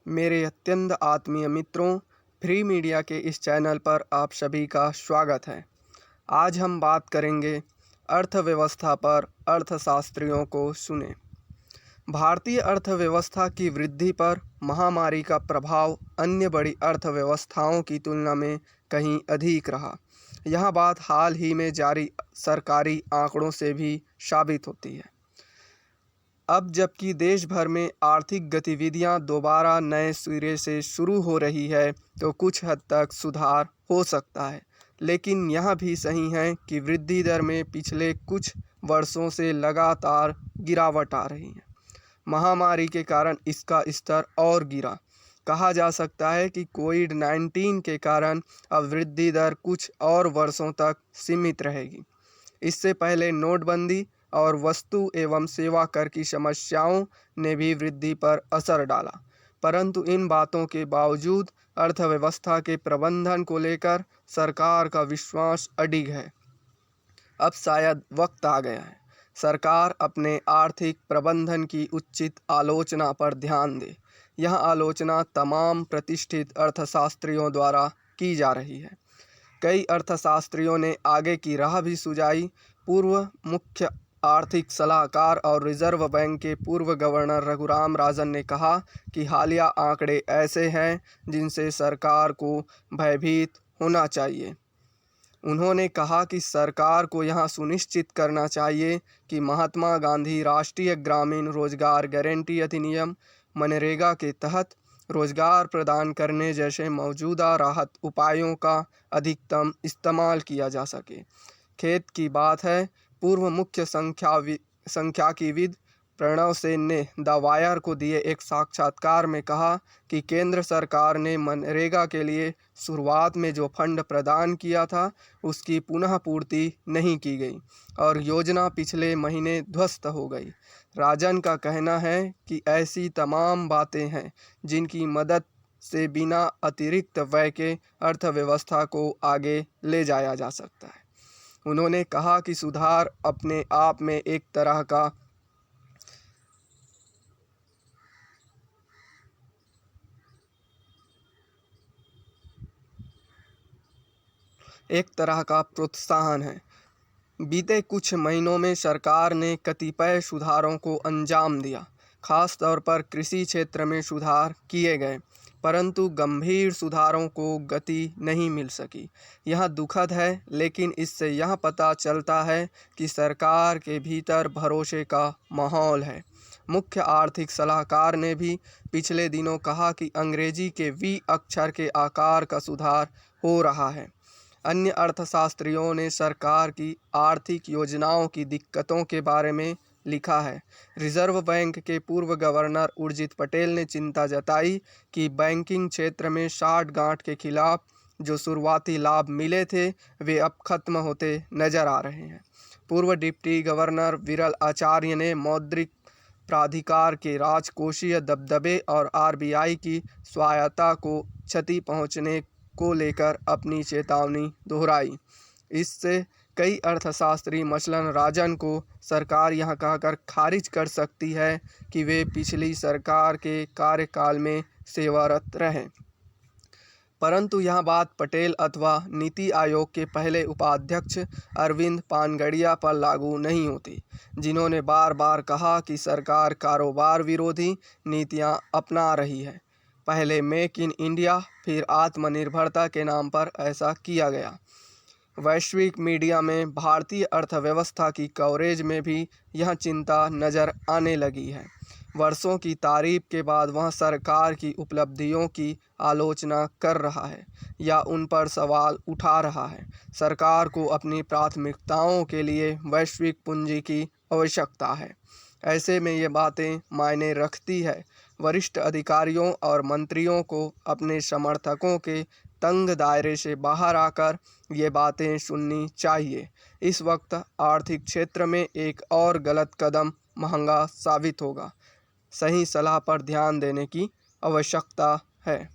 मेरे अत्यंत आत्मीय मित्रों, फ्री मीडिया के इस चैनल पर आप सभी का स्वागत है। आज हम बात करेंगे अर्थव्यवस्था पर। अर्थशास्त्रियों को सुने। भारतीय अर्थव्यवस्था की वृद्धि पर महामारी का प्रभाव अन्य बड़ी अर्थव्यवस्थाओं की तुलना में कहीं अधिक रहा। यह बात हाल ही में जारी सरकारी आंकड़ों से भी साबित होती है। अब जबकि देश भर में आर्थिक गतिविधियां दोबारा नए सिरे से शुरू हो रही है, तो कुछ हद तक सुधार हो सकता है, लेकिन यह भी सही है कि वृद्धि दर में पिछले कुछ वर्षों से लगातार गिरावट आ रही है। महामारी के कारण इसका स्तर और गिरा। कहा जा सकता है कि कोविड-19 के कारण अब वृद्धि दर कुछ और वर्षों तक सीमित रहेगी। इससे पहले नोटबंदी और वस्तु एवं सेवा कर की समस्याओं ने भी वृद्धि पर असर डाला, परंतु इन बातों के बावजूद अर्थव्यवस्था के प्रबंधन को लेकर सरकार का विश्वास अडिग है। अब शायद वक्त आ गया है सरकार अपने आर्थिक प्रबंधन की उचित आलोचना पर ध्यान दे। यह आलोचना तमाम प्रतिष्ठित अर्थशास्त्रियों द्वारा की जा रही है। कई अर्थशास्त्रियों ने आगे की राह भी सुझाई। पूर्व मुख्य आर्थिक सलाहकार और रिजर्व बैंक के पूर्व गवर्नर रघुराम राजन ने कहा कि हालिया आंकड़े ऐसे हैं जिनसे सरकार को भयभीत होना चाहिए। उन्होंने कहा कि सरकार को यह सुनिश्चित करना चाहिए कि महात्मा गांधी राष्ट्रीय ग्रामीण रोजगार गारंटी अधिनियम मनरेगा के तहत रोजगार प्रदान करने जैसे मौजूदा राहत उपायों का अधिकतम इस्तेमाल किया जा सके। खेत की बात है, पूर्व मुख्य सांख्यिकीविद प्रणव सेन ने द वायर को दिए एक साक्षात्कार में कहा कि केंद्र सरकार ने मनरेगा के लिए शुरुआत में जो फंड प्रदान किया था उसकी पुनः पूर्ति नहीं की गई और योजना पिछले महीने ध्वस्त हो गई। राजन का कहना है कि ऐसी तमाम बातें हैं जिनकी मदद से बिना अतिरिक्त व्यय के अर्थव्यवस्था को आगे ले जाया जा सकता है। उन्होंने कहा कि सुधार अपने आप में एक तरह का प्रोत्साहन है। बीते कुछ महीनों में सरकार ने कतिपय सुधारों को अंजाम दिया। खास तौर पर कृषि क्षेत्र में सुधार किए गए, परंतु गंभीर सुधारों को गति नहीं मिल सकी। यह दुखद है, लेकिन इससे यह पता चलता है कि सरकार के भीतर भरोसे का माहौल है। मुख्य आर्थिक सलाहकार ने भी पिछले दिनों कहा कि अंग्रेजी के वी अक्षर के आकार का सुधार हो रहा है। अन्य अर्थशास्त्रियों ने सरकार की आर्थिक योजनाओं की दिक्कतों के बारे में लिखा है। रिजर्व बैंक के पूर्व गवर्नर उर्जित पटेल ने चिंता जताई कि बैंकिंग क्षेत्र में साठगांठ के खिलाफ जो शुरुआती लाभ मिले थे वे अब खत्म होते नजर आ रहे हैं। पूर्व डिप्टी गवर्नर विरल आचार्य ने मौद्रिक प्राधिकार के राजकोषीय दबदबे और आरबीआई की स्वायत्तता को क्षति पहुंचने को लेकर अपनी चेतावनी दोहराई। इससे कई अर्थशास्त्री मसलन राजन को सरकार यह कहकर खारिज कर सकती है कि वे पिछली सरकार के कार्यकाल में सेवारत रहे, परंतु यह बात पटेल अथवा नीति आयोग के पहले उपाध्यक्ष अरविंद पानगड़िया पर लागू नहीं होती, जिन्होंने बार बार कहा कि सरकार कारोबार विरोधी नीतियां अपना रही है। पहले मेक इन इंडिया फिर आत्मनिर्भरता के नाम पर ऐसा किया गया। वैश्विक मीडिया में भारतीय अर्थव्यवस्था की कवरेज में भी यह चिंता नज़र आने लगी है। वर्षों की तारीफ के बाद वह सरकार की उपलब्धियों की आलोचना कर रहा है या उन पर सवाल उठा रहा है। सरकार को अपनी प्राथमिकताओं के लिए वैश्विक पूंजी की आवश्यकता है। ऐसे में ये बातें मायने रखती है। वरिष्ठ अधिकारियों और मंत्रियों को अपने समर्थकों के तंग दायरे से बाहर आकर ये बातें सुननी चाहिए। इस वक्त आर्थिक क्षेत्र में एक और गलत कदम महंगा साबित होगा। सही सलाह पर ध्यान देने की आवश्यकता है।